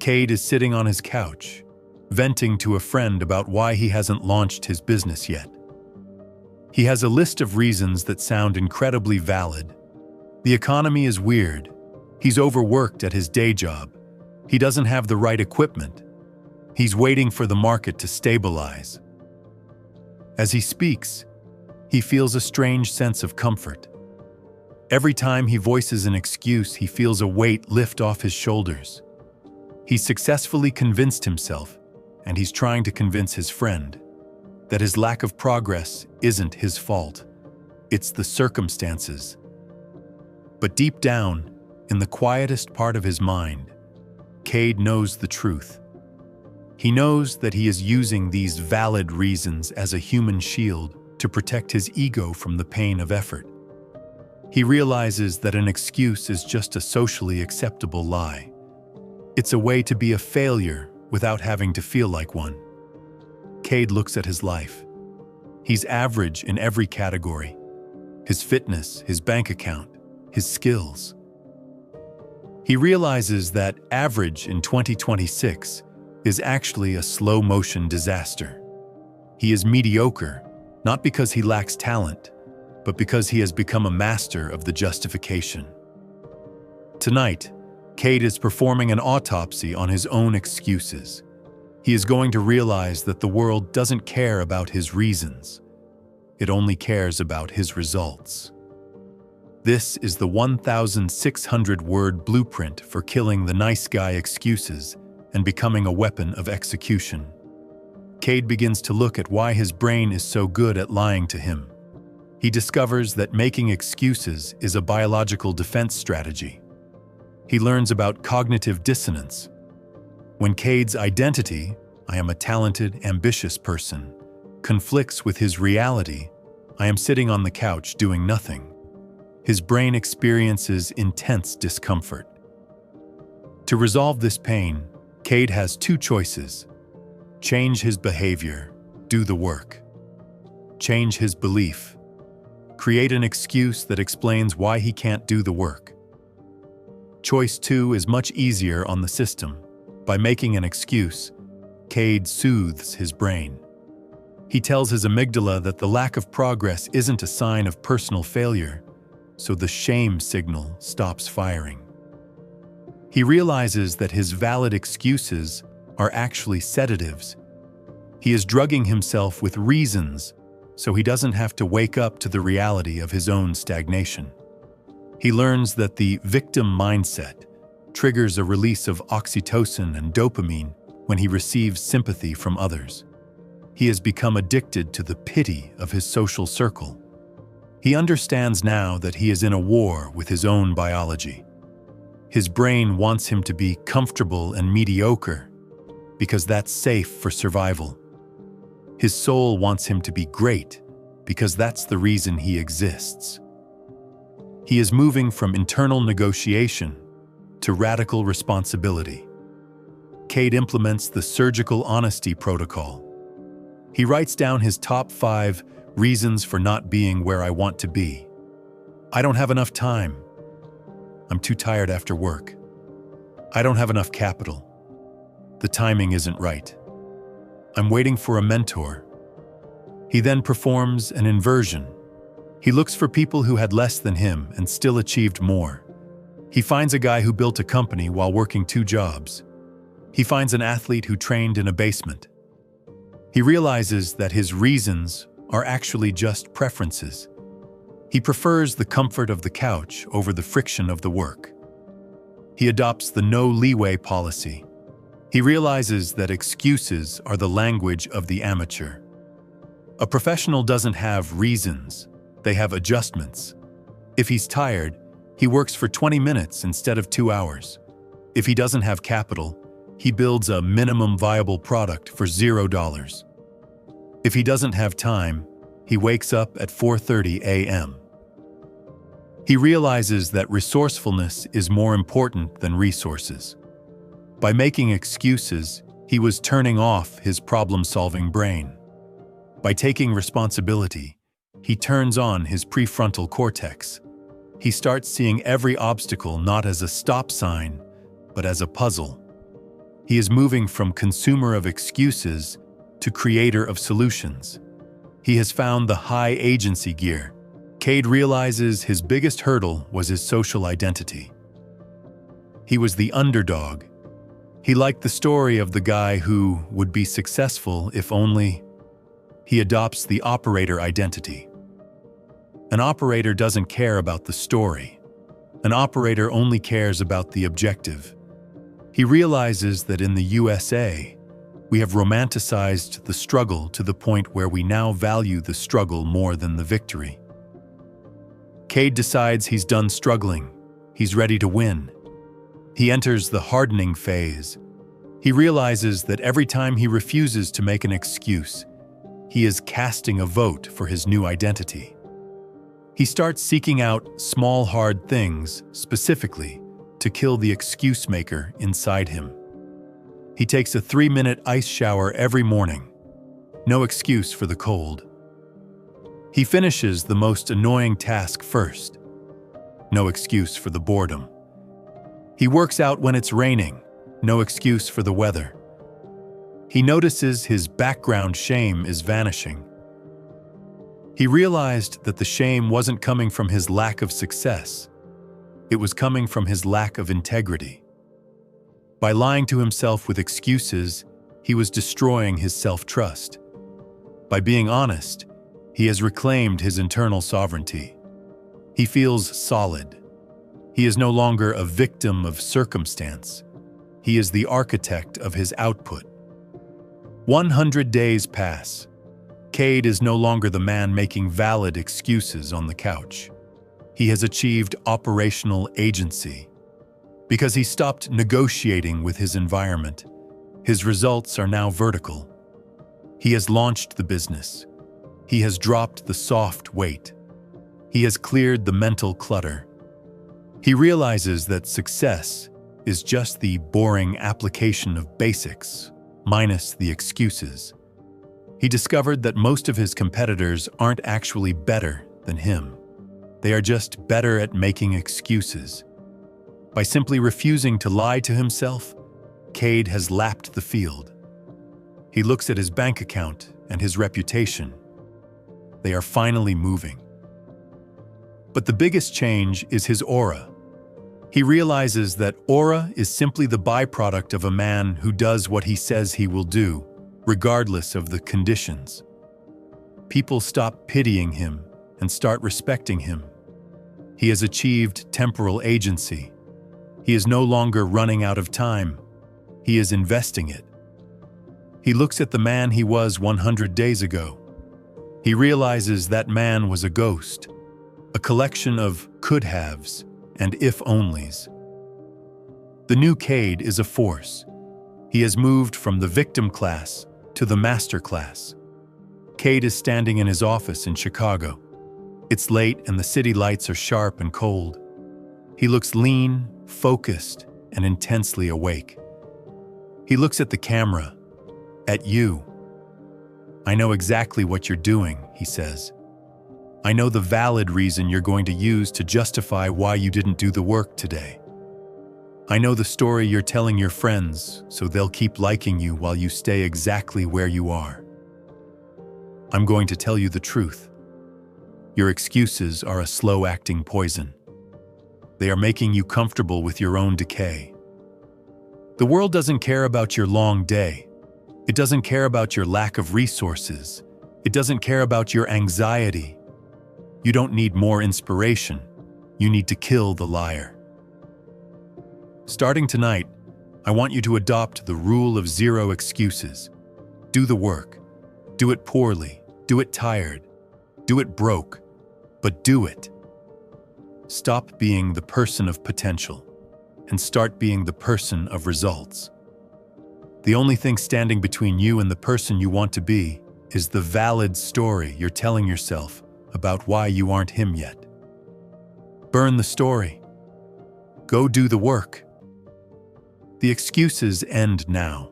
Cade is sitting on his couch, venting to a friend about why he hasn't launched his business yet. He has a list of reasons that sound incredibly valid. The economy is weird. He's overworked at his day job. He doesn't have the right equipment. He's waiting for the market to stabilize. As he speaks, he feels a strange sense of comfort. Every time he voices an excuse, he feels a weight lift off his shoulders. He's successfully convinced himself, and he's trying to convince his friend, that his lack of progress isn't his fault. It's the circumstances. But deep down, in the quietest part of his mind, Cade knows the truth. He knows that he is using these valid reasons as a human shield to protect his ego from the pain of effort. He realizes that an excuse is just a socially acceptable lie. It's a way to be a failure without having to feel like one. Cade looks at his life. He's average in every category: his fitness, his bank account, his skills. He realizes that average in 2026 is actually a slow-motion disaster. He is mediocre, not because he lacks talent, but because he has become a master of the justification. Tonight, Cade is performing an autopsy on his own excuses. He is going to realize that the world doesn't care about his reasons. It only cares about his results. This is the 1,600-word blueprint for killing the nice guy excuses and becoming a weapon of execution. Cade begins to look at why his brain is so good at lying to him. He discovers that making excuses is a biological defense strategy. He learns about cognitive dissonance. When Cade's identity, I am a talented, ambitious person, conflicts with his reality, I am sitting on the couch doing nothing, his brain experiences intense discomfort. To resolve this pain, Cade has two choices: change his behavior, do the work. Change his belief, create an excuse that explains why he can't do the work. Choice 2 is much easier on the system. By making an excuse, Cade soothes his brain. He tells his amygdala that the lack of progress isn't a sign of personal failure, so the shame signal stops firing. He realizes that his valid excuses are actually sedatives. He is drugging himself with reasons so he doesn't have to wake up to the reality of his own stagnation. He learns that the victim mindset triggers a release of oxytocin and dopamine when he receives sympathy from others. He has become addicted to the pity of his social circle. He understands now that he is in a war with his own biology. His brain wants him to be comfortable and mediocre because that's safe for survival. His soul wants him to be great because that's the reason he exists. He is moving from internal negotiation to radical responsibility. Cade implements the surgical honesty protocol. He writes down his top 5 reasons for not being where I want to be. I don't have enough time. I'm too tired after work. I don't have enough capital. The timing isn't right. I'm waiting for a mentor. He then performs an inversion. He looks for people who had less than him and still achieved more. He finds a guy who built a company while working 2 jobs. He finds an athlete who trained in a basement. He realizes that his reasons are actually just preferences. He prefers the comfort of the couch over the friction of the work. He adopts the no leeway policy. He realizes that excuses are the language of the amateur. A professional doesn't have reasons, they have adjustments. If he's tired, he works for 20 minutes instead of 2 hours. If he doesn't have capital, he builds a minimum viable product for $0. If he doesn't have time, he wakes up at 4:30 a.m. He realizes that resourcefulness is more important than resources. By making excuses, he was turning off his problem-solving brain. By taking responsibility, he turns on his prefrontal cortex. He starts seeing every obstacle not as a stop sign, but as a puzzle. He is moving from consumer of excuses to creator of solutions. He has found the high agency gear. Cade realizes his biggest hurdle was his social identity. He was the underdog. He liked the story of the guy who would be successful if only. He adopts the operator identity. An operator doesn't care about the story. An operator only cares about the objective. He realizes that in the USA, we have romanticized the struggle to the point where we now value the struggle more than the victory. Cade decides he's done struggling. He's ready to win. He enters the hardening phase. He realizes that every time he refuses to make an excuse, he is casting a vote for his new identity. He starts seeking out small, hard things, specifically, to kill the excuse maker inside him. He takes a 3-minute ice shower every morning. No excuse for the cold. He finishes the most annoying task first. No excuse for the boredom. He works out when it's raining. No excuse for the weather. He notices his background shame is vanishing. He realized that the shame wasn't coming from his lack of success. It was coming from his lack of integrity. By lying to himself with excuses, he was destroying his self-trust. By being honest, he has reclaimed his internal sovereignty. He feels solid. He is no longer a victim of circumstance. He is the architect of his output. 100 days pass. Cade is no longer the man making valid excuses on the couch. He has achieved operational agency. Because he stopped negotiating with his environment, his results are now vertical. He has launched the business. He has dropped the soft weight. He has cleared the mental clutter. He realizes that success is just the boring application of basics, minus the excuses. He discovered that most of his competitors aren't actually better than him. They are just better at making excuses. By simply refusing to lie to himself, Cade has lapped the field. He looks at his bank account and his reputation. They are finally moving. But the biggest change is his aura. He realizes that aura is simply the byproduct of a man who does what he says he will do, regardless of the conditions. People stop pitying him and start respecting him. He has achieved temporal agency. He is no longer running out of time. He is investing it. He looks at the man he was 100 days ago. He realizes that man was a ghost, a collection of could-haves and if-onlys. The new Cade is a force. He has moved from the victim class to the master class. Cade is standing in his office in Chicago. It's late and the city lights are sharp and cold. He looks lean, focused, and intensely awake. He looks at the camera, at you. "I know exactly what you're doing," he says. "I know the valid reason you're going to use to justify why you didn't do the work today. I know the story you're telling your friends, so they'll keep liking you while you stay exactly where you are. I'm going to tell you the truth. Your excuses are a slow-acting poison. They are making you comfortable with your own decay. The world doesn't care about your long day. It doesn't care about your lack of resources. It doesn't care about your anxiety. You don't need more inspiration. You need to kill the liar. Starting tonight, I want you to adopt the rule of 0 excuses. Do the work. Do it poorly. Do it tired. Do it broke. But do it. Stop being the person of potential and start being the person of results. The only thing standing between you and the person you want to be is the valid story you're telling yourself about why you aren't him yet. Burn the story. Go do the work. The excuses end now.